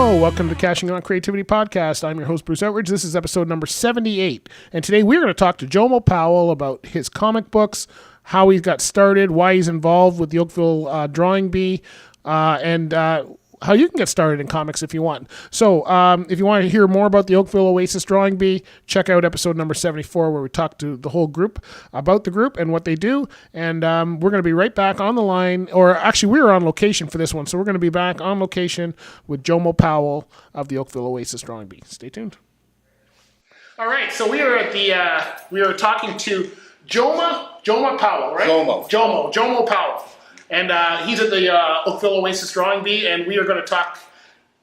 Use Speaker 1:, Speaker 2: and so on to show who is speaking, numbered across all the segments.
Speaker 1: Hello, welcome to the Cashing On Creativity Podcast. I'm your host, Bruce Outridge. This is episode number 78. And today we're going to talk to Jomo Powell about his comic books, how he got started, why he's involved with the Oakville Drawing Bee, and how you can get started in comics if you want. So if you want to hear more about the Oakville Oasis Drawing Bee, check out episode number 74 where we talk to the whole group about the group and what they do. And we're going to be right back on the line, or actually we were on location for this one, so we're going to be back on location with Jomo Powell of the Oakville Oasis Drawing Bee. Stay tuned. All right, so we were talking to Jomo Powell, right? Jomo Powell. And he's at the Oakville Oasis Drawing Bee, and we are going to talk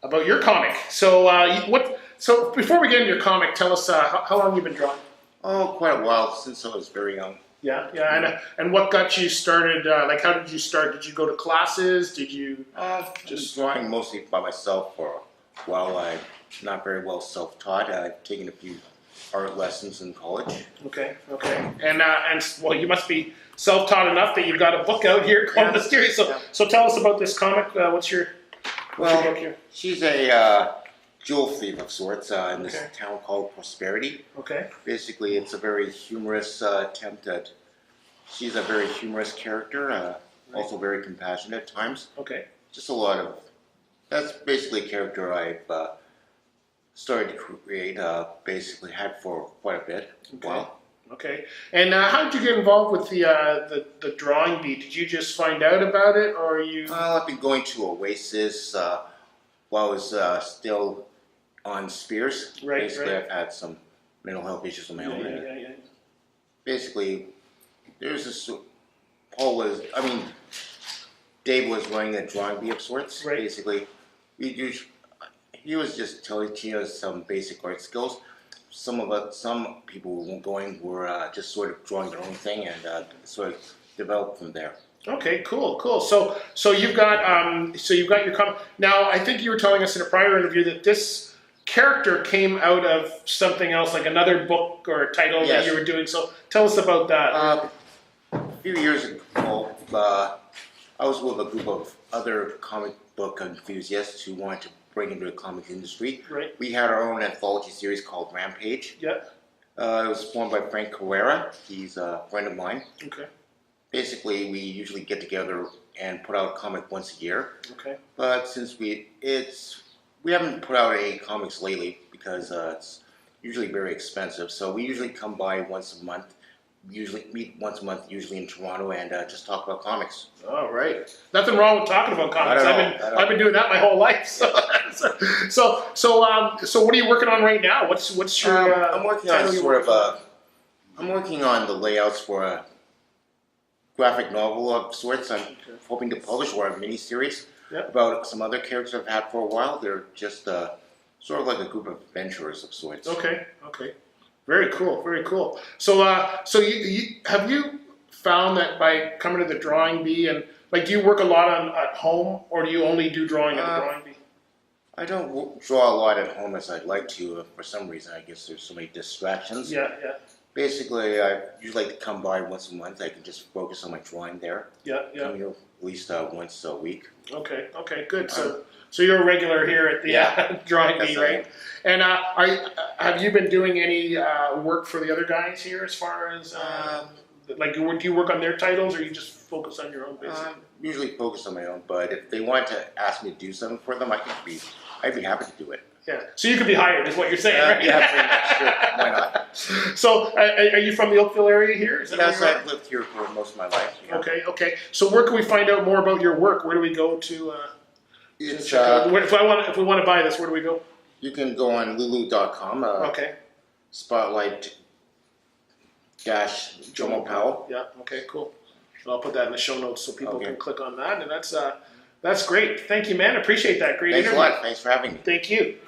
Speaker 1: about your comic. So, So before we get into your comic, tell us how long you've been drawing.
Speaker 2: Oh, quite a while, since I was very young.
Speaker 1: Yeah. And what got you started? How did you start? Did you go to classes? Did you
Speaker 2: just drawing mostly by myself for a while. I'm not very well self-taught. I've taken a few art lessons in college.
Speaker 1: Okay. And well, you must be self-taught enough that you've got a book out here called Mysterious. So tell us about this comic. What's your book here?
Speaker 2: She's a jewel thief of sorts in this town called Prosperity.
Speaker 1: Okay.
Speaker 2: Basically, it's a very humorous attempt at. She's a very humorous character, also very compassionate at times.
Speaker 1: Okay.
Speaker 2: Just a lot of. That's basically a character I've started to create. Basically, had for quite a bit.
Speaker 1: Okay.
Speaker 2: Wow.
Speaker 1: Okay. And how did you get involved with the drawing bee? Did you just find out about it, or you?
Speaker 2: Well, I've been going to Oasis while I was still on Spears.
Speaker 1: Right.
Speaker 2: Basically, I've had some mental health issues of my own.
Speaker 1: Yeah.
Speaker 2: Basically, there's this. Dave was running a drawing bee of sorts.
Speaker 1: Right.
Speaker 2: Basically, he was just teaching us some basic art skills. Some people who weren't going were just sort of drawing their own thing and sort of developed from there.
Speaker 1: Okay, cool. So you've got your comic. Now, I think you were telling us in a prior interview that this character came out of something else, like another book or title that you were doing. So tell us about that.
Speaker 2: A few years ago, I was with a group of other comic book enthusiasts who wanted to break into the comic industry.
Speaker 1: Right.
Speaker 2: We had our own anthology series called Rampage.
Speaker 1: Yeah.
Speaker 2: It was formed by Frank Carrera. He's a friend of mine.
Speaker 1: Okay. Basically,
Speaker 2: we usually get together and put out a comic once a year.
Speaker 1: Okay.
Speaker 2: But since we haven't put out any comics lately because it's usually very expensive. So we usually come by once a month. Usually meet once a month, usually in Toronto, and just talk about comics.
Speaker 1: Oh, right. Nothing wrong with talking about comics. I've been doing that my whole life. So what are you working on right now? What's your?
Speaker 2: I'm working on the layouts for a graphic novel of sorts. I'm hoping to publish, or a mini series about some other characters I've had for a while. They're just sort of like a group of adventurers of sorts.
Speaker 1: Okay. Very cool. So have you found that by coming to the drawing bee and do you work a lot at home, or do you only do drawing at the drawing bee?
Speaker 2: I don't draw a lot at home as I'd like to. For some reason, I guess there's so many distractions.
Speaker 1: Yeah.
Speaker 2: Basically, I usually like to come by once a month. I can just focus on my drawing there.
Speaker 1: Yeah.
Speaker 2: Come here at least once a week.
Speaker 1: Okay, good. So you're a regular here at the drawing bee, right? And have you been doing any work for the other guys here as far as, do you work on their titles, or you just focus on your own business?
Speaker 2: Usually focus on my own, but if they want to ask me to do something for them, I'd be happy to do it.
Speaker 1: Yeah, so you could be hired, is what you're saying, right?
Speaker 2: Yeah, pretty much, sure. Why not?
Speaker 1: So, are you from the Oakville area here?
Speaker 2: Yes, I've lived here for most of my life. Yeah.
Speaker 1: Okay. So, where can we find out more about your work? Where do we go to? If we want to buy this, where do we go?
Speaker 2: You can go on lulu.com. Spotlight Jomo Powell.
Speaker 1: Yeah. Okay. Cool. So I'll put that in the show notes so people can click on that, and that's great. Thank you, man. Appreciate that. Great interview.
Speaker 2: Thanks a lot. Thanks for having me.
Speaker 1: Thank you.